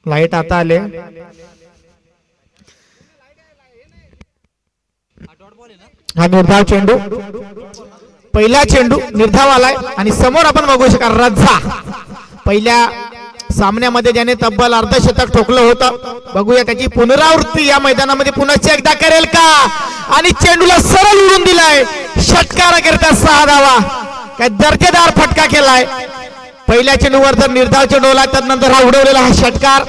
Light आता आले. हा निर्धाव चेंडू, पहिला चेंडू निर्धाव आलाय आणि समोर आपण बघू शकाल रज्जा. पहिल्या सामन्यामध्ये ज्याने तब्बल अर्धशतक ठोकलं होतं, बघूया त्याची पुनरावृत्ती या मैदानामध्ये पुन्हा एकदा करेल का. आणि चेंडूला सरळ उडून दिलाय, षटकार करता 6 धावा. काय दर्जेदार फटका केलाय. पहिल्या चेंडूवर जर निर्धाव चेंडू आला तर नंतर हा उडवलेला हा षटकार.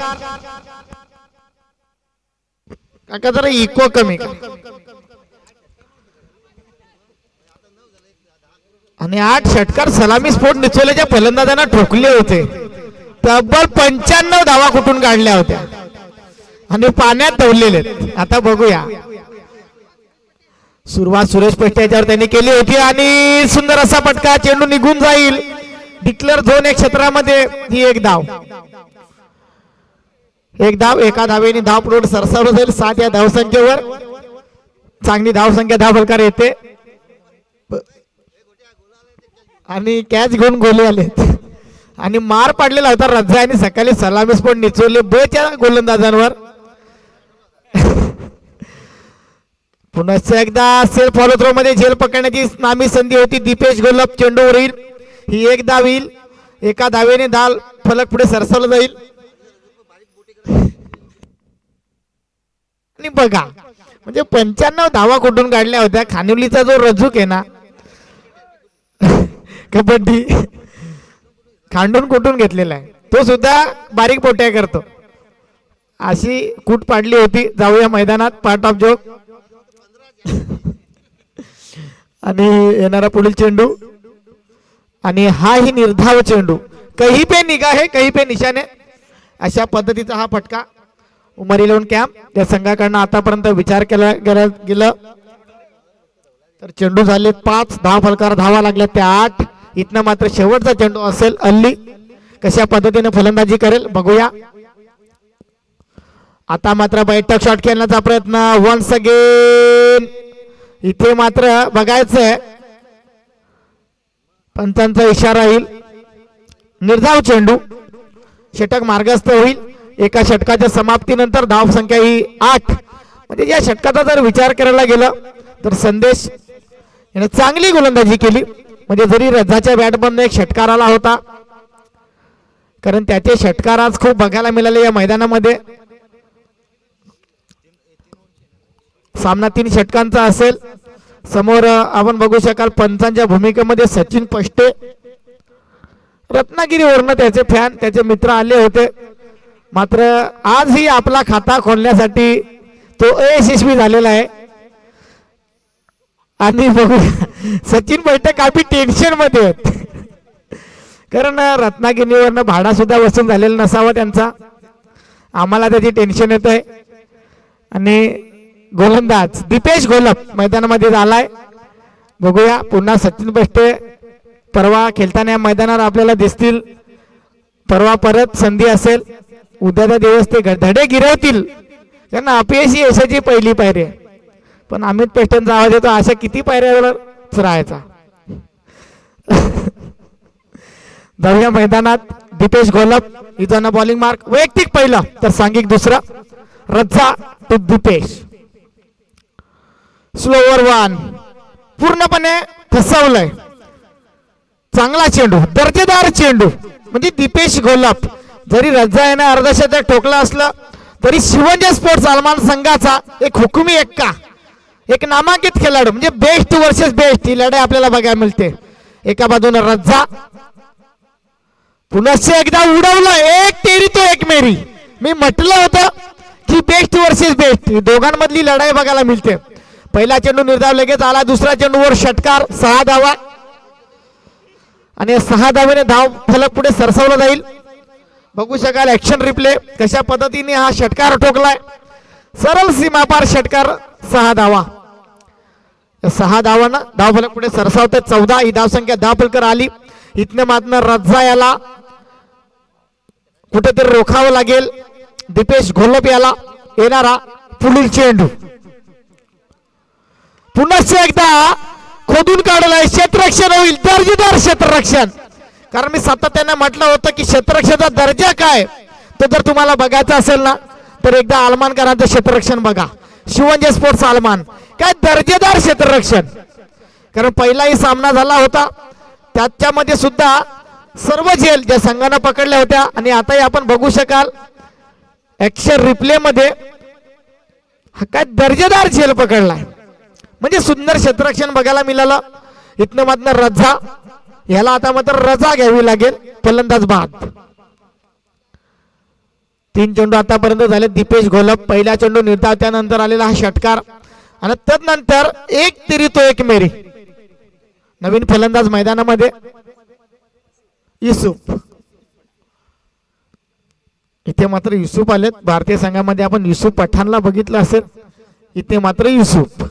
काका जरा इको कमी का. आणि 8 षटकार सलामी स्फोट निचोल्याच्या फलंदाजांना ठोकले होते. तब्बल 95 धावा कुठून काढल्या होत्या आणि पाण्यात ठेवलेले. आता बघूया सुरुवात सुरेश पेष्टे याच्यावर त्यांनी केली होती आणि सुंदर असा फटका. चेंडू निघून जाईल. डिक्लेअर झोन एक क्षेत्रामध्ये ही एक धाव. एक धाव, एका धावेने धाव पुढे सरसावलं जाईल 7 या धावसंख्येवर. चांगली धावसंख्या धावफलकार येते आणि कॅच घेऊन गोले आलेत आणि मार पाडलेला होता रज्जा यांनी सकाळी सलामी स्फोट निचोले बेच्या गोलंदाजांवर. पुन्हा एकदा सेल फॉलो थ्रो मध्ये झेल पकडण्याची नामी संधी होती. दीपेश गोलप चेंडूवर येईल. ही एक धाव येईल. एका धावेने धाव फलक पुढे सरसावलं जाईल. आणि बघा म्हणजे 95 धावा कुठून काढल्या होत्या. खानिवलीचा जो रजूक आहे ना कबड्डी खांडून कुठून घेतलेला आहे, तो सुद्धा बारीक पोट्या करतो. अशी कूट पाडली होती. जाऊया मैदानात, पार्ट ऑफ जोक. आणि येणारा पुढील चेंडू आणि हा ही निर्धाव चेंडू. कहीं पे निगाह है कहीं पे निशाने, अशा पद्धतीचा हा फटका. उमर 11 कॅम्प या संघाकडनं आतापर्यंत विचार केला गेलं तर चेंडू झाले 5. धाव फलकार धावा लागल्या त्या 8. इथनं मात्र शेवटचा चेंडू असेल. अल्ली कशा पद्धतीने फलंदाजी करेल बघूया. आता मात्र बैठक शॉट खेळण्याचा प्रयत्न वन्स अगेन. इथे मात्र बघायचंय पंचांचा इशारा येईल. निर्धाव चेंडू, षटक मार्गस्थ होईल. एका षटकाच्या समाप्तीनंतर धाव संख्या ही 8. म्हणजे या षटकाचा जर विचार करायला गेला तर संदेश याने चांगली गोलंदाजी केली. म्हणजे जरी रज्जाच्या बॅटमधून एक षटकार आला होता, कारण त्याचे षटकार आज खूप बघायला मिळाले या मैदानामध्ये. सामना 3 षटकांचा असेल. समोर आपण बघू शकाल पंचांच्या भूमिकेमध्ये सचिन पष्टे. रत्नागिरीवरनं त्याचे फॅन, त्याचे मित्र आले होते. मात्र आजही आपला खाता खोलण्यासाठी तो अयशस्वी झालेला आहे. आणि बघू सचिन पष्टे काफी टेन्शन मध्ये आहेत, कारण रत्नागिरीवरनं भाडा सुद्धा वसूल झालेला नसावा त्यांचा. आम्हाला त्याची टेन्शन येत आहे. आणि गोलंदाज दीपेश गोलप मैदानामध्ये झालाय. बघूया पुन्हा सचिन पष्टे परवा खेळताना या मैदानावर आपल्याला दिसतील. परवा परत संधी असेल. उद्याचा दिवस ते धडे गिरवतील, त्यांना अपयशी यशाची पहिली पायरी आहे. पण अमित पेष्टेंचा आवाज येतो, अशा किती पायऱ्यावर राहायचा. जाऊया मैदानात. दीपेश गोलप इथं बॉलिंग मार्क. वैयक्तिक पहिला तर सांघिक दुसरा. रज्जा टू दीपेश. स्लोवर 1 पूर्णपणे फसवलंय. चांगला चेंडू, दर्जेदार चेंडू. म्हणजे दीपेश गोलप जरी रज्जा याने अर्धशतक ठोकलं असलं तरी शिवंजय स्पोर्ट्स अलमान संघाचा एक हुकुमी एक्का, एक नामांकित खेळाडू. म्हणजे बेस्ट वर्सेस बेस्ट ही लढाई आपल्याला बघायला मिळते. एका बाजूने रज्जा, पुन्हा एकदा उडवलं. एक तेरी तो एक मेरी. मी म्हटलं होतं की बेस्ट वर्सेस बेस्ट दोघांमधली लढाई बघायला मिळते. पहिला चेंडू निर्धाव लगेच आला. दुसऱ्या चेंडूवर षटकार. 6 धावा आणि 6 धावेने धाव फलक पुढे सरसावला जाईल. बघू शकाल ऍक्शन रिप्ले कशा पद्धतीने हा षटकार ठोकलाय. सरळ सीमापार षटकार. 6 धावा. 6 धावांना धाव फलक पुढे सरसावते. 14 ही धाव संख्या धाव फलकर आली. इथनं मात्र रज्जा याला कुठेतरी रोखावं लागेल. दीपेश गोलप याला येणारा पुढील चेंडू पुन्हा एकदा खोदून काढलाय. क्षेत्ररक्षण होईल. दर्जेदार क्षेत्ररक्षण. कारण मी सातत्याने म्हटलं होतं की क्षेत्ररक्षणाचा दर्जा काय तो जर तुम्हाला बघायचा असेल ना तर एकदा आलमानकरांचं क्षेत्ररक्षण बघा. शिवंजय स्पोर्ट्स आलमान काय दर्जेदार क्षेत्ररक्षण. कारण पहिलाही सामना झाला होता त्याच्यामध्ये सुद्धा सर्व झेल ज्या संघानं पकडल्या होत्या आणि आताही आपण बघू शकाल ऍक्शन रिप्ले मध्ये काय दर्जेदार झेल पकडलाय. म्हणजे सुंदर क्षेत्ररक्षण बघायला मिळालं. इथनं मात्र रजा याला आता मात्र रजा घ्यावी लागेल. फलंदाज बाद. 3 चेंडू आतापर्यंत झाले. दीपेश घोलप पहिला चेंडू निर्धाव त्यानंतर आलेला हा षटकार आणि त्यानंतर एक तिरी तो एक मेरी. नवीन फलंदाज मैदानामध्ये युसुफ. इथे मात्र युसुफ आलेत. भारतीय संघामध्ये आपण युसुफ पठाणला बघितलं असेल. इथे मात्र युसुफ.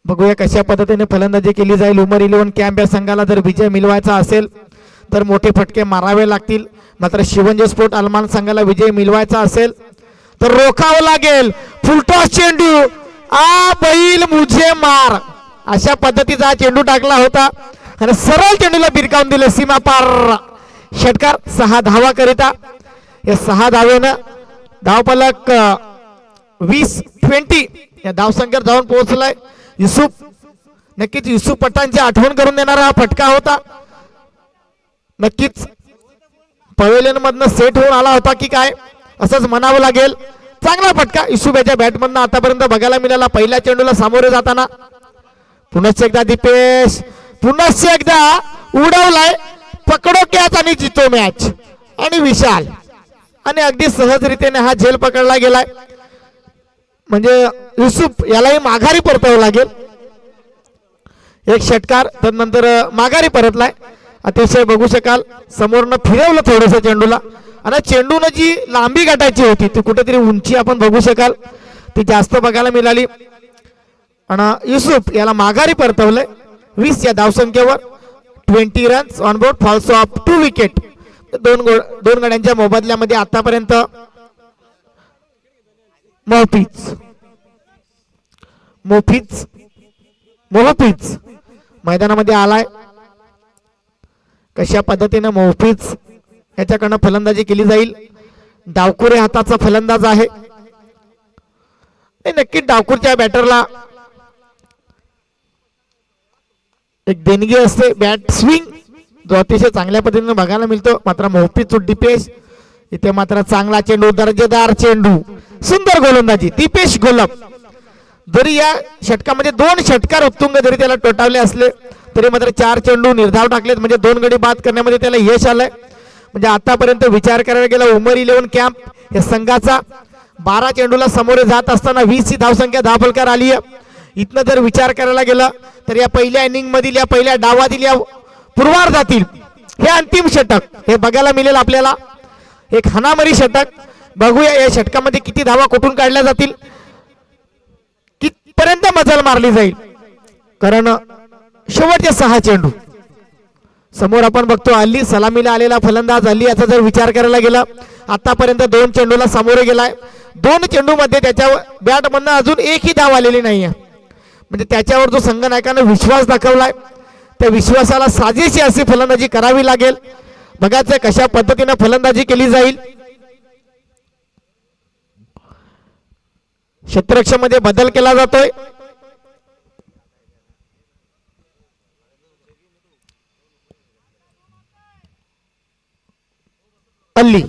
बघूया कशा पद्धतीने फलंदाजी केली जाईल. उमर 11 कॅम्प या संघाला जर विजय मिळवायचा असेल तर मोठे फटके मारावे लागतील. मात्र शिवंजय स्पोर्ट आलमान संघाला विजय मिळवायचा असेल तर रोखावं लागेल. फुलटॉस चेंडू आ बैल मुझे मार अशा पद्धतीचा चेंडू टाकला होता आणि सरळ चेंडूला बिरकावून दिले. सीमा पार. षटकार 6 धावा करिता. या 6 धावेनं धावफलक 20-20 या धावसंख्येवर जाऊन पोहोचलाय. युसुफ नक्कीच युसुफ पठाणची आठवण करून देणारा हा फटका होता. नक्कीच पवेलियन मधनं सेट होऊन आला होता की काय असंच म्हणावं लागेल. चांगला फटका युसुफ याच्या बॅट मधनं आतापर्यंत बघायला मिळाला. पहिल्या चेंडूला सामोरे जाताना पुनश्च एकदा दीपेश पुनश्च एकदा उडवलाय. पकडो कॅच आणि जितो मॅच. आणि विशाल आणि अगदी सहजरित्याने हा झेल पकडला गेलाय. म्हणजे युसुफ यालाही माघारी परतावं लागेल. एक षटकार तर नंतर माघारी परतलाय. अतिशय बघू शकाल समोरनं फिरवलं थोडंसं चेंडूला आणि चेंडूनं जी लांबी गाठायची होती ती कुठेतरी उंची आपण बघू शकाल ती जास्त बघायला मिळाली आणि युसुफ याला माघारी परतवलंय. 20 या धावसंख्येवर 20 runs on board. Falls of 2 wicket. दोन गड्यांच्या मोबदल्यामध्ये आतापर्यंत मोहफिज मैदानामध्ये आलाय. कशा पद्धतीने मोहफिज याच्याकडनं फलंदाजी केली जाईल. डावकुरे हाताचा फलंदाज आहे. नक्कीच डावकुरच्या बॅटरला एक देणगी असते बॅट स्विंग जो अतिशय चांगल्या पद्धतीने बघायला मिळतो. मात्र मोहफिज दीपेश इथे मात्र चांगला चेंडू दर्जेदार चेंडू सुंदर गोलंदाजी दीपेश घोलप. जरी या षटकामध्ये 2 षटकार उत्तुंग जरी त्याला टोटावले असले तरी मात्र 4 चेंडू निर्धाव टाकलेत. म्हणजे 2 गडी बाद करण्यामध्ये त्याला यश आलंय. म्हणजे आतापर्यंत विचार करायला गेला उमर 11 कॅम्प या संघाचा 12 चेंडूला सामोरे जात असताना 20 ही धावसंख्या धावफलकावर आली आहे. इथनं जर विचार करायला गेला तर या पहिल्या इनिंग मधील या पहिल्या डावातील या पूर्वार्धातील हे अंतिम षटक हे बघायला मिळेल आपल्याला. एक हाणामारी षटक. बघूया या षटकामध्ये किती धावा कुठून काढल्या जातील कितपर्यंत मजल मारली जाईल. कारण शेवटचे 6 चेंडू समोर आपण बघतो. अल्ली सलामीला आलेला फलंदाज अल्ली याचा जर विचार करायला गेला आतापर्यंत 2 चेंडूला सामोरे गेलाय. 2 चेंडू मध्ये त्याच्या बॅट मधनं अजून एकही धाव आलेली नाहीये. म्हणजे त्याच्यावर जो संघनायकानं विश्वास दाखवलाय त्या विश्वासाला साजेशी अशी फलंदाजी करावी लागेल. बघायचं कशा पद्धतीने फलंदाजी केली जाईल. क्षेत्ररक्षण मध्ये बदल केला जातोय. अल्ली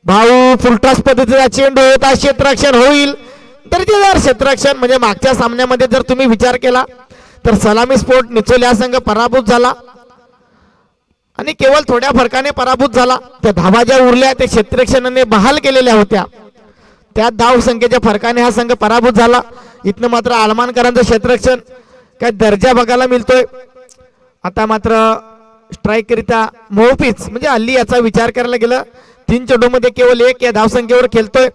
भाऊ फुलटॉस पद्धतीचा चेंडू होता. क्षेत्ररक्षण होईल. दर्जेदार क्षेत्ररक्षण. म्हणजे मागच्या सामन्यामध्ये जर तुम्ही विचार केला तर सलामी स्पोर्ट निचोली हा संघ पराभूत झाला आणि केवळ थोड्या फरकाने पराभूत झाला. त्या धावा ज्या उरल्या त्या क्षेत्ररक्षणाने बहाल केलेल्या होत्या त्या धाव संख्येच्या फरकाने हा संघ पराभूत झाला. इथनं मात्र आलमानकरांचं क्षेत्ररक्षण काय दर्जा बघायला मिळतोय. आता मात्र स्ट्राईक करिता मोहफिज म्हणजे हल्ली याचा विचार करायला गेला 3 चेंडू मध्ये केवळ 1 या धावसंख्येवर खेळतोय.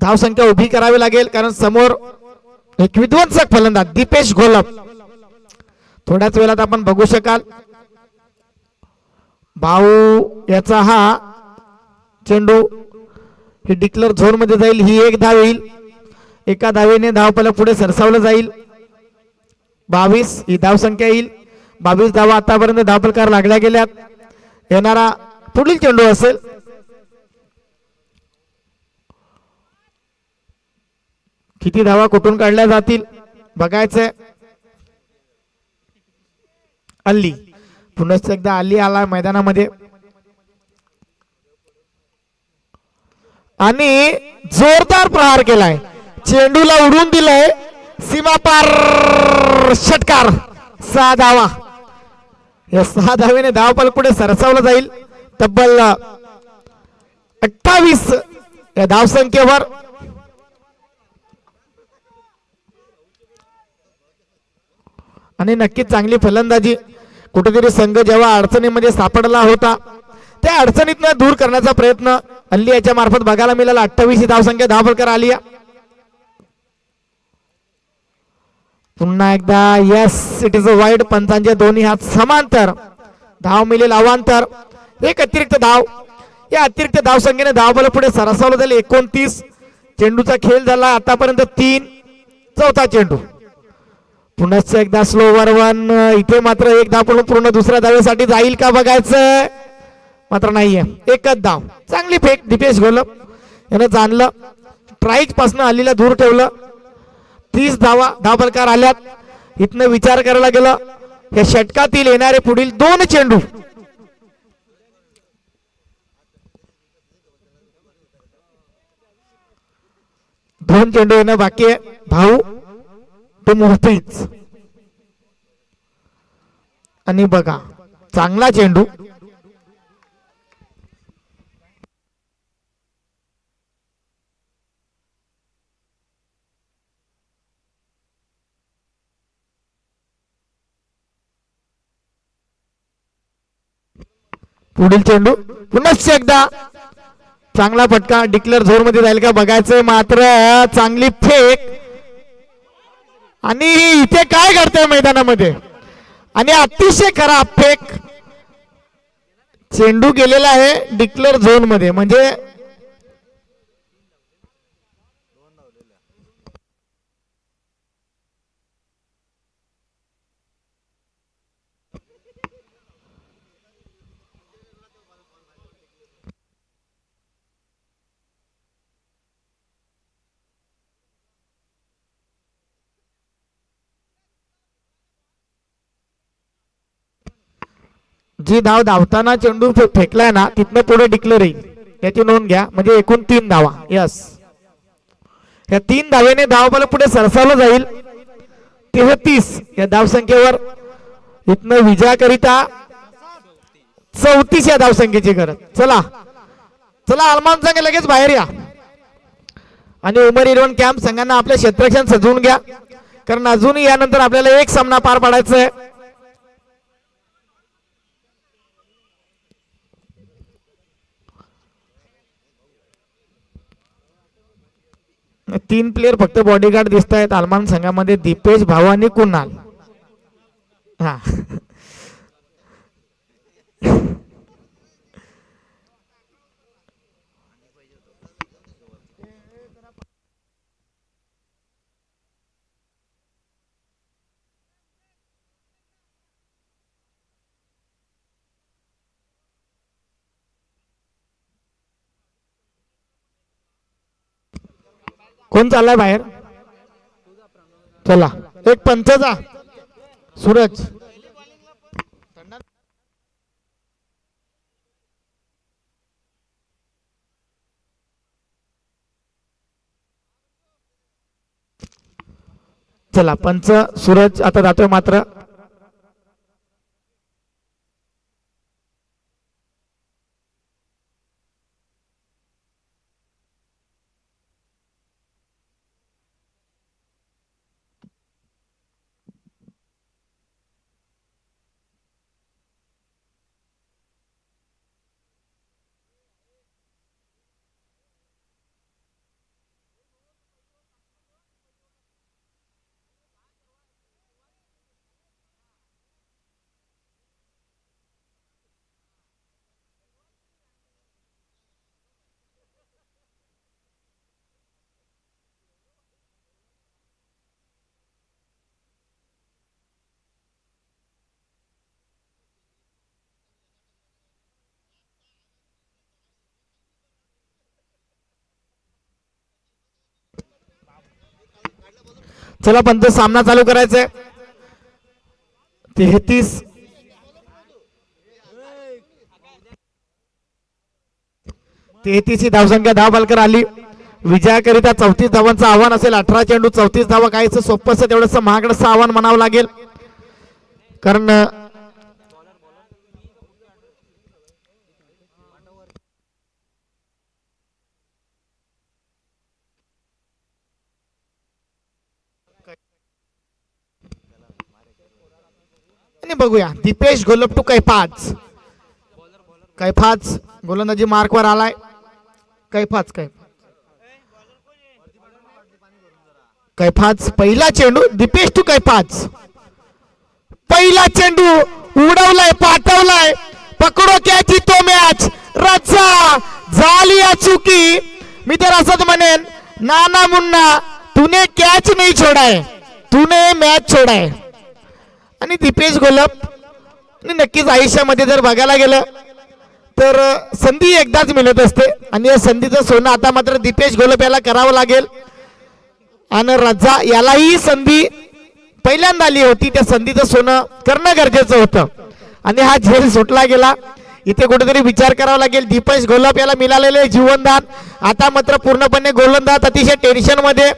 धावसंख्या उभी करावी लागेल कारण समोर एक विध्वंसक फलंदाज दीपेश घोलप. थोड्याच वेळात आपण बघू शकाल भाऊ याचा हा चेंडू हे डिक्लेअर झोन मध्ये जाईल. ही 1 धाव येईल. एका धावेने धावफलक पुढे सरसावलं जाईल. 22 ही धावसंख्या येईल. 22 धावा आतापर्यंत धावफलकार लागल्या गेल्यात. येणारा पुढील चेंडू असेल. किती धावा कुठून काढल्या जातील बघायचंय. अल्ली पुन्हा एकदा अल्ली आला मैदानामध्ये आणि जोरदार प्रहार केलाय. चेंडूला उडून दिलाय सीमा पार षटकार. 6 धावा. या 6 धावेने धावफलक पुढे सरसावलं जाईल. तब्बल 28 या धावसंख्येवर. आणि नक्कीच चांगली फलंदाजी. कुठेतरी संघ जेव्हा अडचणीमध्ये सापडला होता त्या अडचणीतनं दूर करण्याचा प्रयत्न अल्ली याच्या मार्फत बघायला मिळाला. 28 ही धावसंख्या धावफलकार आली. पुन्हा एकदा yes it is a wide. पंचांचे दोन्ही हात समांतर. धाव मिळेल अवांतर. एक अतिरिक्त धाव. या अतिरिक्त धावसंख्येने धावफलक पुढे सरसावलं झाले. 29 चेंडूचा खेळ झाला आतापर्यंत 3. चौथा चेंडू. पुन्हा एकदा स्लोवर 1. इथे मात्र एक धाव पूर्ण दुसऱ्या धावेसाठी जाईल का बघायचं. मात्र नाहीये. एकच धाव. चांगली फेक दीपेश घोलप यानं जाणलं. ट्राईच पासून अलीला दूर ठेवलं. 30 धावा धावफलकार आल्यात. इथनं विचार करायला गेलं या षटकातील येणारे पुढील 2 चेंडू. दोन चेंडू येणं बाकी आहे. भाऊ तो मोठीच. आणि बघा चांगला चेंडू. पुढील चेंडू पुन्हा एकदा चांगला फटका. डिक्लेअर झोन मध्ये जाईल का बघायचं. मात्र चांगली फेक. आणि इथे काय करते मैदानामध्ये. आणि अतिशय खराब फेक. चेंडू गेलेला आहे डिक्लेअर झोन मध्ये. म्हणजे जी धाव धावताना चेंडू फेकलाय ना तिथनं पुढे डिक्लेअर येईल. याची नोंद घ्या. म्हणजे एकूण 3 धावा. यस या 3 धावेने धावफलक पुढे सरसावलं जाईल. 33 या धावसंख्येवर. इथनं विजयाकरिता 34 या धावसंख्येची गरज. चला चला आलमान संघ लगेच बाहेर या. आणि उमर इरवन कॅम्प संघांना आपले क्षेत्ररक्षण सजवून घ्या. कारण अजूनही यानंतर आपल्याला एक सामना पार पाडायचा आहे. 3 प्लेयर फक्त बॉडीगार्ड दिसत आहेत आलमान संघामध्ये. दीपेश भाऊ आणि कुणाल. हा कोण चाललाय बाहेर. चला एक पंचचा सूरज. चला पंच सूरज आता जातोय मात्र. चला पंच सामना चालू करायचा आहे. 33 धावसंख्या धावबालकर आली. विजयाकरिता 34 धावांचं आव्हान असेल. 18 चेंडू 34 धावा. काहीच सोपं असं तेवढंसं महागडं आव्हान म्हणावं लागेल, कारण बघूया. दीपेश घोलप टू कैफाज. गोलंदाजी मार्कवर आलाय. कैफाज पहिला चेंडू. दीपेश टू कैफाज. पहिला चेंडू उडवलाय, पाठवलाय. पकडो क्या जीतो मॅच. रजा झाली या चुकी. मी तर असंच म्हणेन, नाना मुन्ना तूने कॅच नाही छोडाय, तूने मॅच छोडाय. आणि दीपेश घोलप नक्कीच आयुष्यामध्ये जर बघायला गेलं तर संधी एकदाच मिळत असते, आणि या संधीचं सोनं आता मात्र दीपेश घोलप याला करावं लागेल. आणि रजा यालाही संधी पहिल्यांदा आली होती, त्या संधीचं सोनं करणं गरजेचं होतं, आणि हा झेल सुटला गेला. इथे कुठेतरी विचार करावा लागेल. दीपेश घोलप याला मिळालेले जीवनदान आता मात्र पूर्णपणे गोलंदाज अतिशय टेन्शन मध्ये.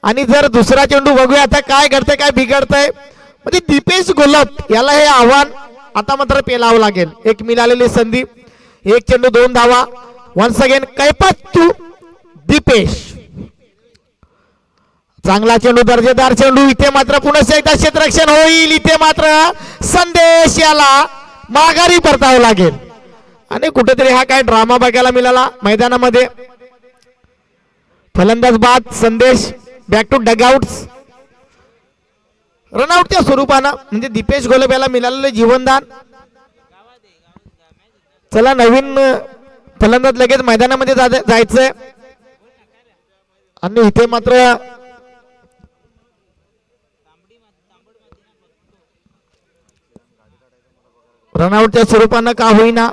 आणि जर दुसरा चेंडू बघूया आता काय घडतंय, काय बिघडतंय. म्हणजे दीपेश घोलप याला हे आव्हान आता मात्र पेलावं लागेल. एक मिळालेली संधी, 1 चेंडू 2 धावा. Once again Kaifaz to Deepesh. चांगला चेंडू, दर्जेदार चेंडू. इथे मात्र पुन्हा एकदा क्षेत्ररक्षण होईल. इथे मात्र संदेश याला माघारी परतावं लागेल, आणि कुठेतरी हा काय ड्रामा बघायला मिळाला मैदानामध्ये. फलंदाज बाद. संदेश बॅक टू डगआउट्स. रनआउटच्या स्वरूपानं म्हणजे दीपेश घोलप याला मिळालेलं जीवनदान. चला नवीन फलंदाज लगेच मैदानामध्ये जायचंय, आणि इथे मात्र रनआउटच्या स्वरूपानं का होईना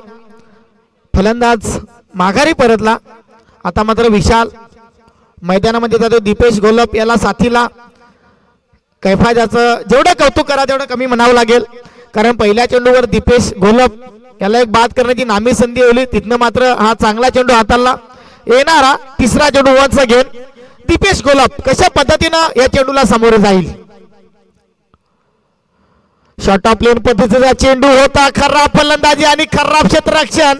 फलंदाज माघारी परतला. आता मात्र विशाल मैदानामध्ये जातो. दीपेश घोलप याला साथीला. कैफाजाचं जेवढं कौतुक करा तेवढं कमी म्हणावं लागेल, कारण पहिल्या चेंडूवर दीपेश घोलप याला एक बाद करण्याची नामी संधी होली. तिथनं मात्र हा चांगला चेंडू हाताळला. येणारा तिसरा चेंडू वन्स अगेन दीपेश घोलप कशा पद्धतीनं या चेंडूला सामोरे जाईल. शॉर्ट ऑफ लेन पद्धतीचा चेंडू होता. खराब फलंदाजी आणि खराब क्षेत्ररक्षण.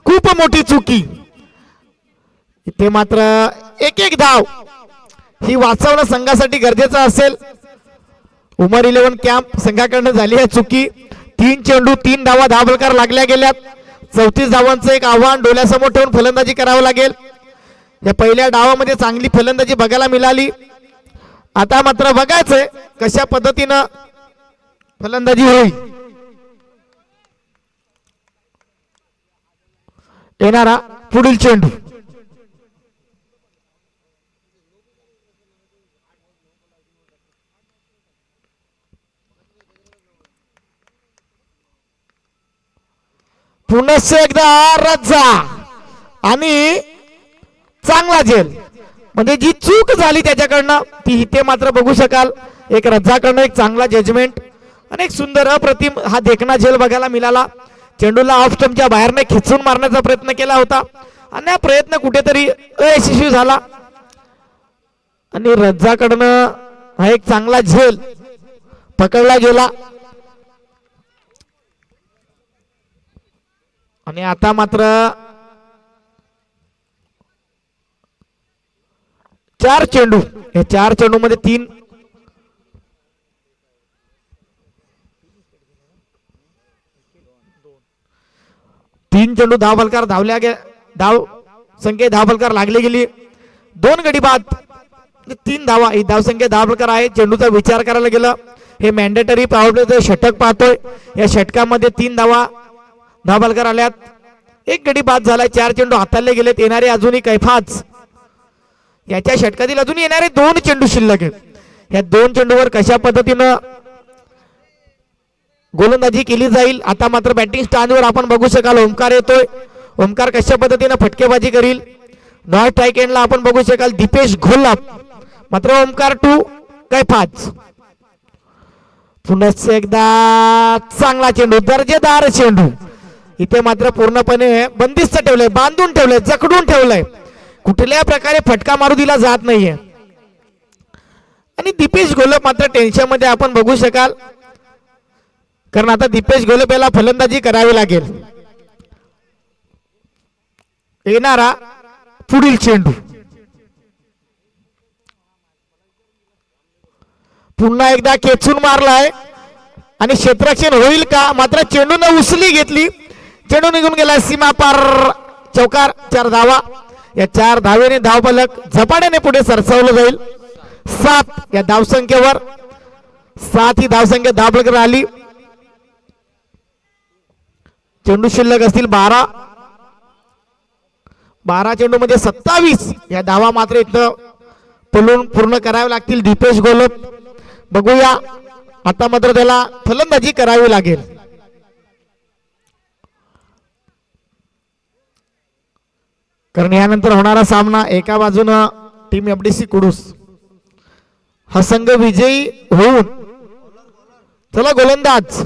खूप मोठी चुकी. इथे मात्र एक धाव ही वाचवणं संघासाठी गरजेचं असेल. उमर 11 कॅम्प संघाकडनं झाली आहे चुकी. 3 चेंडू 3 धावा धावलकार लागल्या गेल्यात. 34 धावांचं एक आव्हान डोळ्यासमोर ठेवून फलंदाजी करावं लागेल. या पहिल्या डावामध्ये चांगली फलंदाजी बघायला मिळाली. आता मात्र बघायचंय कशा पद्धतीनं फलंदाजी होईल. येणारा पुढील चेंडू. पुन्हा एकदा रजा आणि चांगला झेल. म्हणजे जी चूक झाली त्याच्याकडनं ती इथे मात्र बघू शकाल. एक रजाकडनं एक चांगला जजमेंट आणि एक सुंदर अप्रतिम हा देखणा झेल बघायला मिळाला. चेंडूला ऑफ स्टंपच्या बाहेरने खिचून मारण्याचा प्रयत्न केला होता, आणि हा प्रयत्न कुठेतरी अयशस्वी झाला. आणि रजाकडनं हा एक चांगला झेल पकडला गेला. आणि आता मात्र 4 चेंडू. या 4 चेंडू मध्ये 3 चेंडू धावलकार धावल्या गे. धाव संख्या धावलकार लागली गेली. 2 गडी बाद. 3 धावा ही धावसंख्या धावलकार आहे. चेंडूचा विचार करायला गेलं हे मॅन्डेटरी पॉवर प्लेचं षटक पाहतोय. या षटकामध्ये 3 धावा धावलकार आल्यात. 1 गडी बाद झालाय. 4 चेंडू हाताळले गेलेत. येणारे अजूनही कैफाज याच्या षटकातील अजून येणारे 2 चेंडू शिल्लक आहेत. या 2 चेंडूवर कशा पद्धतीनं गोलंदाजी केली जाईल. आता मात्र बॅटिंग स्टँडवर आपण बघू शकाल ओमकार येतोय. ओमकार कशा पद्धतीनं फटकेबाजी करील. नॉर्थ स्ट्राईक एंडला आपण बघू शकाल दीपेश घोलप. मात्र ओमकार टू काय 5. पुन्हा एकदा चांगला चेंडू, दर्जेदार चेंडू. इथे मात्र पूर्णपणे बंदिस्त ठेवलंय, बांधून ठेवलंय, जखडून ठेवलंय, कुठल्या प्रकारे फटका मारू दिला जात नाहीये. आणि दीपेश घोलप मात्र टेन्शन मध्ये आपण बघू शकाल, कारण आता दीपेश घोलप याला फलंदाजी करावी लागेल. येणारा पुढील चेंडू पुन्हा एकदा खेचून मारलाय आणि क्षेत्ररक्षण होईल का? मात्र चेंडूने उसली घेतली, चेंडू निघून गेला सीमा पार. चौकार, 4 धावा. या 4 धावेने धावफलक झपाट्याने पुढे सरसावलं जाईल. 7 या धावसंख्येवर, 7 ही धावसंख्या धावफलक आली. चेंडू शिल्लक असतील 12. 12 चेंडू मध्ये 27 या धावा मात्र इथं पलून पूर्ण करावे लागतील दीपेश घोलप. बघूया आता मात्र त्याला फलंदाजी करावी लागेल. कारण यानंतर होणारा सामना एका बाजूनं टीम एफडीसी कुडूस हा संघ विजयी होऊन, चला गोलंदाज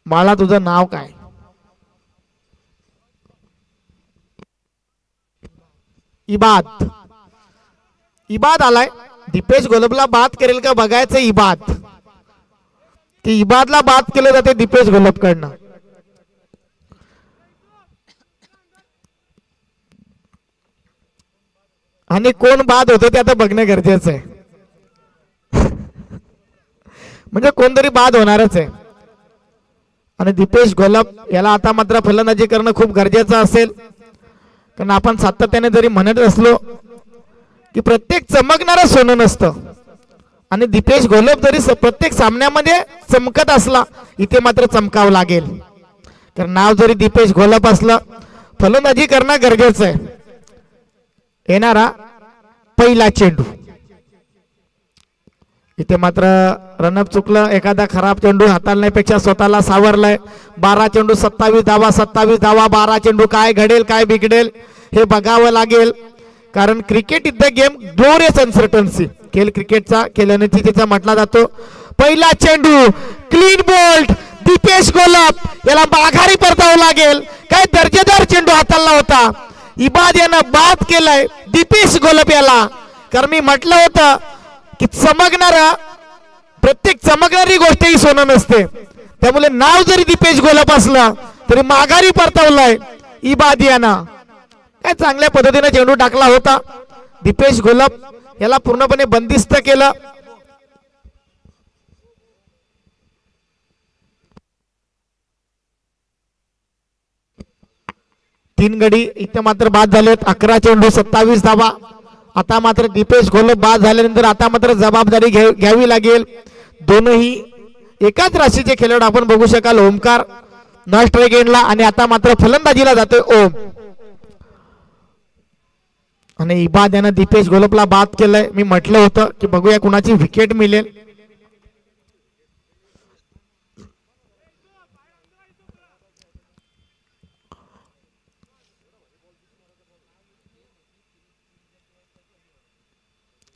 बाळा तुझं नाव काय? इबाद. इबाद आलाय. दीपेश घोलपला बाद करेल का बघायचं. इबाद, की इबादला बाद केलं जाते दीपेश घोलप कडनं. आणि कोण बाद होते ते आता बघणं गरजेचं आहे. म्हणजे कोणतरी बाद होणारच आहे. आणि दीपेश घोलप याला आता मात्र फलंदाजी करणं खूप गरजेचं असेल, कारण आपण सातत्याने जरी म्हणत असलो की प्रत्येक चमकणारं सोनं नसतं, आणि दीपेश घोलप जरी प्रत्येक सामन्यामध्ये चमकत असला, इथे मात्र चमकावं लागेल. कारण नाव जरी दीपेश घोलप असलं, फलंदाजी करणं गरजेचं आहे. येणारा पहिला चेंडू, इथे मात्र रनअप चुकलं. एखादा खराब चेंडू हाताळण्यापेक्षा स्वतःला सावरलाय. 12 चेंडू 27 धावा, 27 धावा. 12 चेंडू, काय घडेल काय बिघडेल हे बघावं लागेल. कारण cricket is the game glorious uncertainty. खेळ क्रिकेटचा खेळण्याचा म्हटला जातो. पहिला चेंडू क्लीन बोल्ट, दीपेश घोलप याला माघारी परतावं लागेल. काय दर्जेदार चेंडू हाताळला होता. इबाद यानं बाद केलाय दीपेश घोलप याला. कारण मी म्हटलं होतं की प्रत्येक चमकणारी गोष्ट ही सोनं नसते. त्यामुळे नाव जरी दीपेश घोलप असलं तरी माघारी परतावलाय इबाद यानं. काय चांगल्या पद्धतीने चेंडू टाकला होता. दीपेश घोलप याला पूर्णपणे बंदिस्त केलं. तीन गडी इथे मात्र बाद झालेत. 11 चेंडू 27 धावा. आता मात्र दीपेश घोलप बाद झाल्यानंतर आता मात्र जबाबदारी घ्यावी लागेल. दोनही एकाच राशीचे खेळाडू आपण बघू शकाल. ओमकार न स्ट्राइक एंडला आणि आता मात्र फलंदाजीला जातोय ओम. आणि इबाद यानं दीपेश घोलपला बाद केलंय. मी म्हटलं होतं की बघूया कुणाची विकेट मिळेल.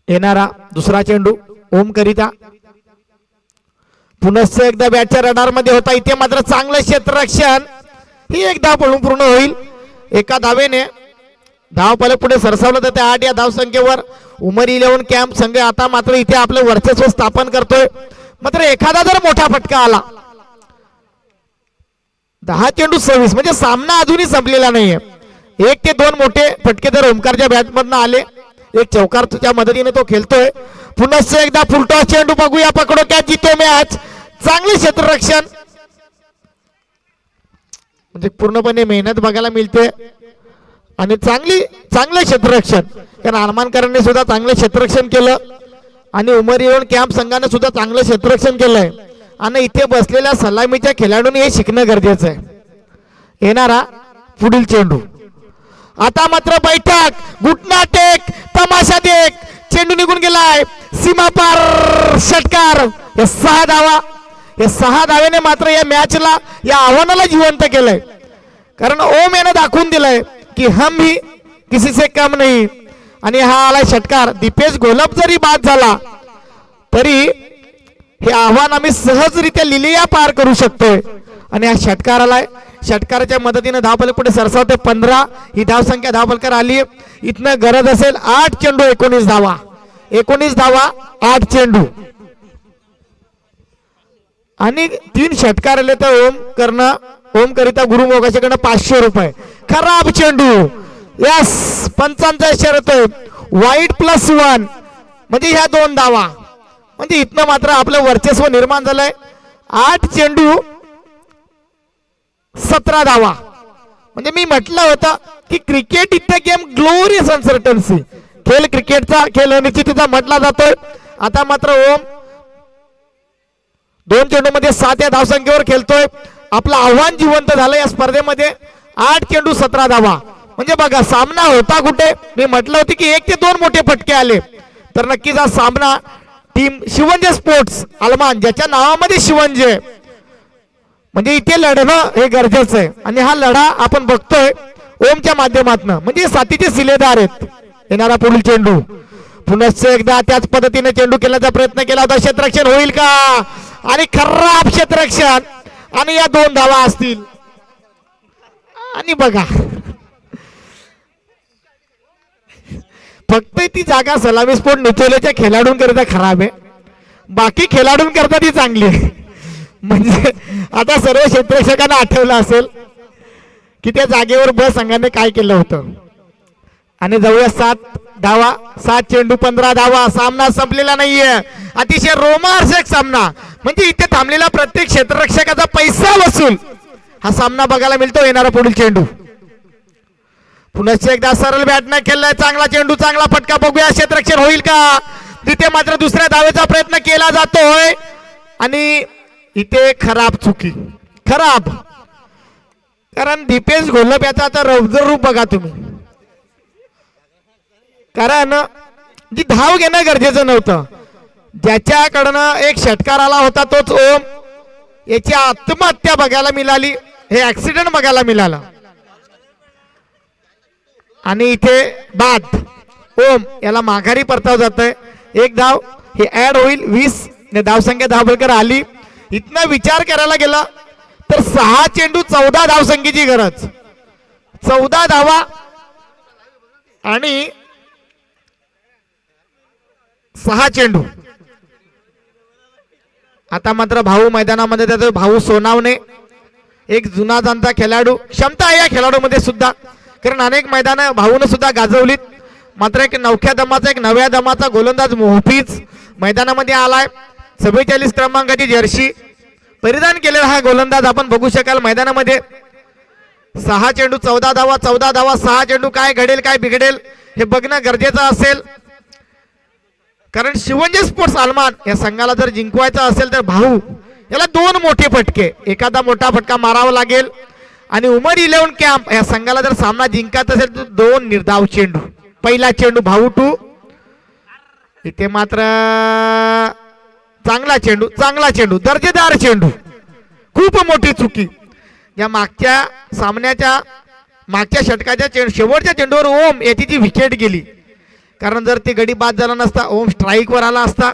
येणारा दुसरा चेंडू ओम करिता. पुनश्च एकदा बॅटच्या रडार मध्ये होता. इथे मात्र चांगलं क्षेत्ररक्षण. ही एक धाव पळून पूर्ण होईल. एका धावेने धावफलक पुढे सरसावलं जाते. 8 या धावसंख्येवर उमर 11 कॅम्प संघ आता मात्र इथे आपलं वर्चस्व स्थापन करतोय. मात्र एखादा जर मोठा फटका आला, 10 चेंडू 26 म्हणजे सामना अजूनही संपलेला नाहीये. 1 ते 2 मोठे फटके जर ओमकारच्या बॅटमधनं आले, एक चौकारच्या मदतीने तो खेळतोय. पुन्हा एकदा फुलटॉस चेंडू बघूया. पकडो क्या जितो मॅच. चांगले क्षेत्ररक्षण, म्हणजे पूर्णपणे मेहनत बघायला मिळते आणि चांगलं क्षेत्ररक्षण. कारण अरमानकरांनी सुद्धा चांगलं क्षेत्ररक्षण केलं आणि उमर 11 कॅम्प संघाने सुद्धा चांगलं क्षेत्ररक्षण केलंय. आणि इथे बसलेल्या सलामीच्या खेळाडूंनी हे शिकणं गरजेचं आहे. येणारा पुढील चेंडू. आता मात्र बैठक, घुटना टेक, तमाशा देख. चेंडू निघून गेलाय सीमा पार. षटकार. या 6 धावा. या 6 धावेने मात्र या मॅचला, या आव्हानाला जिवंत केलंय. कारण ओम यानं दाखवून दिलंय की हम ही किसी से कम नहीं. आणि हा आलाय षटकार. दीपेश घोलप जरी बाद झाला तरी हे आव्हान आम्ही सहजरित्या लिलिया पार करू शकतोय. आणि हा षटकार आलाय. षटकाराच्या मदतीने धावफलक पुढे सरसावते 15. ही धावसंख्या धावफलकर आली. इथनं गरज असेल 8 चेंडू 19 धावा. 19 धावा 8 चेंडू आणि 3 षटकार आले तर ओम करिता गुरु मोगाशीकडनं 500 रुपये. खराब चेंडू. यस, पंचांचा इशारा येतोय. वाईट +1 म्हणजे ह्या 2 धावा. म्हणजे इथनं मात्र आपलं वर्चस्व निर्माण झालंय. 8 चेंडू 17 धावा. म्हणजे मी म्हटलं होतं की cricket is the game glorious uncertainty. खेळ क्रिकेटचा खेळ अनिश्चितता म्हटला जातोय. आता मात्र ओम 2 चेंडू मध्ये 7 या धावसंख्येवर खेळतोय. आपलं आव्हान जिवंत झालं या स्पर्धेमध्ये. 8 चेंडू 17 धावा. म्हणजे बघा सामना होता कुठे. मी म्हटलं होतं की 1 ते 2 मोठे फटके आले तर नक्कीच हा सामना टीम शिवंजे स्पोर्ट्स आलमान ज्याच्या नावामध्ये शिवंजे म्हणजे इथे लढणं हे गरजेचं आहे. आणि हा लढा आपण बघतोय ओमच्या माध्यमातून. म्हणजे साथीचे सिलेदार आहेत. येणारा पुढील चेंडू पुनश्च एकदा त्याच पद्धतीने चेंडू केल्याचा प्रयत्न केला होता. क्षेत्ररक्षण होईल का. आणि खराब क्षेत्ररक्षण आणि या 2 धावा असतील. आणि बघा फक्त ती जागा सलामी स्पोर्ट निचोलेच्या खेळाडूंकरिता खराब आहे. बाकी खेळाडूंकरिता ती चांगली आहे. म्हणजे आता सर्व क्षेत्ररक्षकांना आठवलं असेल की त्या जागेवर ब संघाने काय केलं होतं. आणि जाऊया 7 धावा. 7 चेंडू 15 धावा. सामना संपलेला नाहीये. अतिशय रोमांचक सामना. म्हणजे इथे थांबलेला प्रत्येक क्षेत्ररक्षकाचा पैसा वसूल हा सामना बघायला मिळतो. येणारा पुढील चेंडू पुनश्च एकदा सरळ बॅटने खेळलाय. चांगला चेंडू चांगला फटका. बघूया क्षेत्ररक्षण होईल का. तिथे मात्र दुसऱ्या धावेचा प्रयत्न केला जातोय आणि इथे खराब चुकी. खराब कारण दीपेश घोलप याचा आता रौद्र रूप बघा तुम्ही. कारण जी धाव घेणं गरजेचं नव्हतं. ज्याच्याकडनं एक षटकार आला होता तोच ओम. याची आत्महत्या बघायला मिळाली. हे ऍक्सिडेंट बघायला मिळालं आणि इथे बाद. ओम याला माघारी परताव जातोय. 1 धाव हे ऍड होईल. 20 धावसंख्या धावफलकर आली. इथनं विचार करायला गेला तर 6 चेंडू 14 धावसंख्येची गरज. 14 धावा आणि 6 चेंडू. आता मात्र भाऊ मैदानामध्ये त्याचा भाऊ सोनावणे एक जुना जाणता खेळाडू. क्षमता आहे या खेळाडूमध्ये सुद्धा कारण अनेक मैदानं भाऊने सुद्धा गाजवलीत. मात्र एक नवख्या दमाचा एक नव्या दमाचा गोलंदाज मोहफीज मैदानामध्ये आलाय. 44 क्रमांकाची जर्सी परिधान केलेला हा गोलंदाज आपण बघू शकाल मैदानामध्ये. 6 चेंडू 14 धावा. 14 धावा 6 चेंडू. काय घडेल काय बिघडेल हे बघणं गरजेचं असेल. कारण शिवंजे स्पोर्ट्स आलमान या संघाला जर जिंकवायचं असेल तर भाऊ याला 2 मोठे फटके. एखादा मोठा फटका मारावा लागेल आणि उमर 11 कॅम्प या संघाला जर सामना जिंकायचा असेल तर 2 निर्धाव चेंडू. पहिला चेंडू भाऊ 2. इथे मात्र चांगला चेंडू दर्जेदार चेंडू. खूप मोठी चुकी. या मागच्या सामन्याच्या मागच्या षटकाच्या शेवटच्या चेंडूवर ओम याची जी विकेट गेली. कारण जर ती गडी बाद झाला नसता ओम स्ट्राईकवर आला असता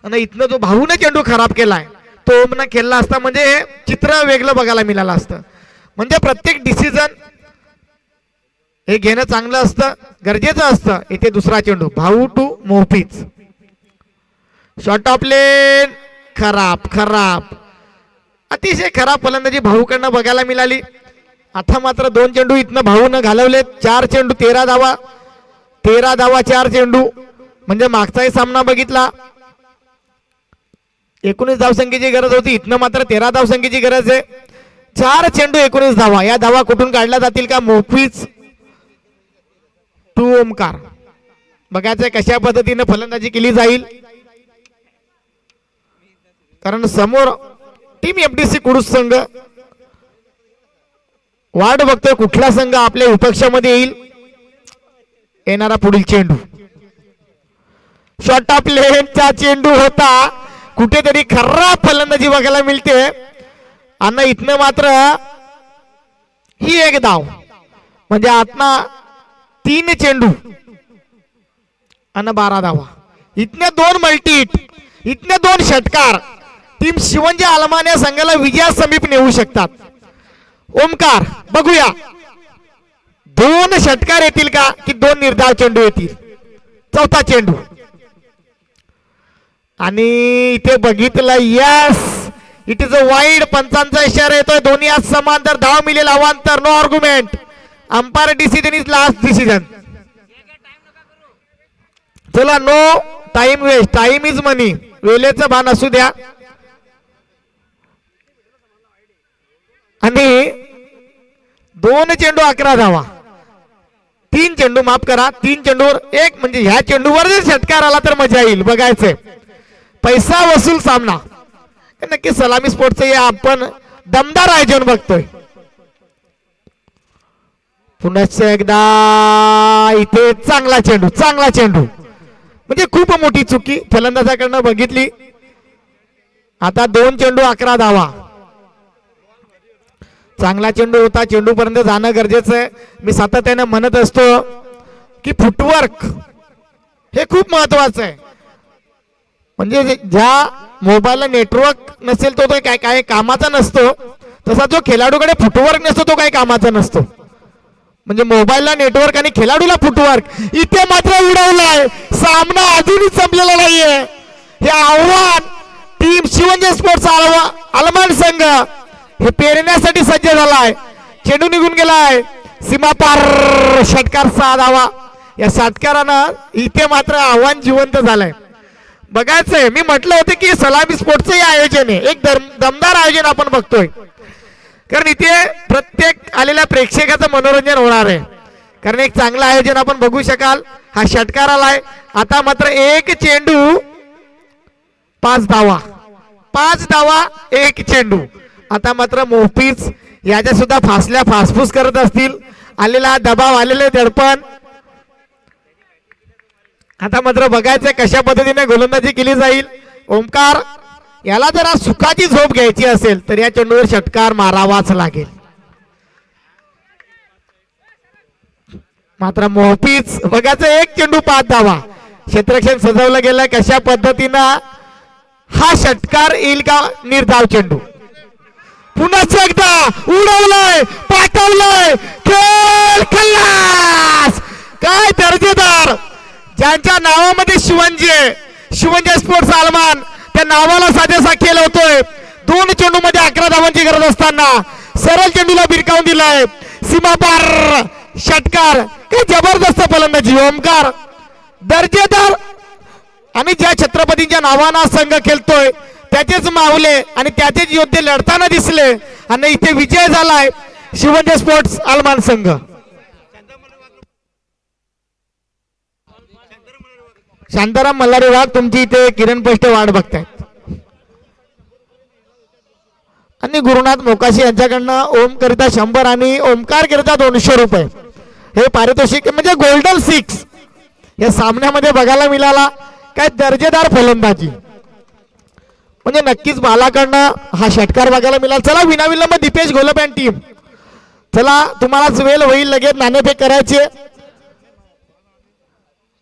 आणि इथनं जो भाऊने चेंडू खराब केलाय तो ओमनं खेळला असता म्हणजे हे चित्र वेगळं बघायला मिळालं असतं. म्हणजे प्रत्येक डिसिजन हे घेणं चांगलं असतं गरजेचं असतं. इथे दुसरा चेंडू भाऊ 2 मोहफीज. शॉर्ट ऑफ लेन खराब अतिशय खराब फलंदाजी भाऊकडनं बघायला मिळाली. आता मात्र 2 चेंडू इथनं भाऊनं घालवलेत. 4 चेंडू 13 धावा. 13 धावा 4 चेंडू. म्हणजे मागचाही सामना बघितला 19 धावसंख्येची गरज होती. इथनं मात्र 13 धावसंख्येची गरज आहे. 4 चेंडू 19 धावा. या धावा कुठून काढल्या जातील का. मोफीज 2 ओमकार. बघायचं कशा पद्धतीने फलंदाजी केली जाईल. कारण समोर टीम एफडीसी कुडूस संघ वाट बघतोय कुठला संघ आपल्या विपक्षामध्ये येईल. येणारा पुढील चेंडू शॉर्ट ऑफ लेनचा चेंडू होता. कुठेतरी खराब फलंदाजी बघायला मिळते. आणि इथनं मात्र ही 1 धाव. म्हणजे आतना 3 चेंडू आणि 12 धावा. इथने 2 मल्टी हिट, इथने 2 षटकार टीम शिवंजी आलमान या संघाला विजया समीप नेऊ शकतात. ओमकार बघूया 2 षटकार येतील का की 2 निर्धाव चेंडू येतील. चौथा चेंडू आणि इथे बघितलं yes it is a wide. पंचांचा इशारा येतोय. दोन्ही आज समान तर धाव मिळेल. अवांतर no argument. Umpire decision is last decision. चला no time waste. Time is money. वेळेचं भान असू द्या. आणि 2 चेंडू 11 धावा. 3 चेंडू माफ करा 3 चेंडूवर 1 म्हणजे ह्या चेंडूवर जर षटकार आला तर मजा येईल. बघायचंय पैसा वसूल सामना. नक्की सलामी स्पोर्टचं हे आपण दमदार आयोजन बघतोय. पुन्हा एकदा इथे चांगला चेंडू म्हणजे खूप मोठी चुकी फलंदाजाकडनं बघितली. आता 2 चेंडू 11 धावा. चांगला चेंडू होता. चेंडू पर्यंत जाणं गरजेचं आहे. मी सातत्याने म्हणत असतो की फुटवर्क हे खूप महत्वाचं आहे. म्हणजे ज्या मोबाईलला नेटवर्क नसेल तो काय कामाचा नसतो, तसा जो खेळाडूकडे फुटवर्क नसतो तो काही कामाचा नसतो. म्हणजे मोबाईलला नेटवर्क आणि खेळाडूला फुटवर्क. इथे मात्र उडवलाय. सामना अजूनही संपलेला नाहीये. हे आव्हान टीम शिवंजी स्पोर्ट्स आलमान संघ हे पेरण्यासाठी सज्ज झालाय. चेंडू निघून गेलाय. सीमा पार. षटकार 6 धावा. या षटकारानं इथे मात्र आव्हान जिवंत झालंय. बघायचंय मी म्हटलं होतं की सलामी स्पोर्टचं हे आयोजन आहे. एक दमदार आयोजन आपण बघतोय. कारण इथे प्रत्येक आलेल्या प्रेक्षकाचं मनोरंजन होणार आहे. कारण एक चांगलं आयोजन आपण बघू शकाल. हा षटकार आलाय. आता मात्र 1 चेंडू 5 धावा. 5 धावा 1 चेंडू. आता मात्र मोफीच याच्या सुद्धा फासल्या फासफूस करत असतील. आलेला दबाव आलेले दडपण. आता मात्र बघायचं कशा पद्धतीने गोलंदाजी केली जाईल. ओमकार याला जर आज सुखाची झोप घ्यायची असेल तर या चेंडूवर षटकार मारावाच लागेल. मात्र मोफीच बघायचं 1 चेंडू 5 धावा. क्षेत्ररक्षण सजवलं गेलं. कशा पद्धतीनं हा षटकार येईल का निर्धाव चेंडू. पुन्हा एकदा उडवलंय पाठवलंय. खेळ खल्लास. काय दर्जेदार. ज्यांच्या नावामध्ये शिवंजी स्पोर्ट्स आलमान त्या नावाला साजेसा खेळ होतोय. 2 चेंडू मध्ये 11 धावांची गरज असताना सरळ चेंडूला भिरकावून दिलाय. सीमा पार षटकार. काय जबरदस्त फलंदाजी. ओमकार दर्जेदार. आणि ज्या छत्रपतींच्या नावाना संघ खेळतोय त्याचेच मावले आणि त्याचेच योद्धे लढताना दिसले आणि इथे विजय झालाय शिवंजी स्पोर्ट्स आलमान संघ. शांताराम मल्हारी वाघ तुमची इथे किरण पोस्ट वाट बघतायत. आणि गुरुनाथ मोकाशी यांच्याकडनं ओम करिता 100 आणि ओमकार करिता 200 रुपये हे पारितोषिक म्हणजे गोल्डन 6 या सामन्यामध्ये बघायला मिळाला. काय दर्जेदार फलंदाजी. म्हणजे नक्कीच बालाकडनं हा षटकार बघायला मिळाला. चला विनाविलंब दीपेश घोलप आणि टीम. चला तुम्हालाच वेळ होईल. लगेच नाणेफेक करायचे.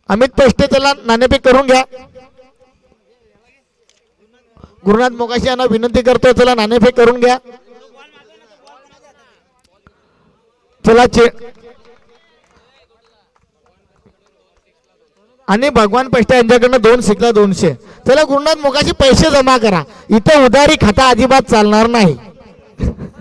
अमित पेष्टे चला नाणेफेक करून घ्या. गुरुनाथ मोकाशी यांना विनंती करतो चला नाणेफेक करून घ्या. चला आणि भगवान पेष्टे यांच्याकडनं 2 सिक्का 200. चला गुरुनाथ मोकाशी पैसे जमा करा. इथे उधारी खाता अजिबात चालणार नाही.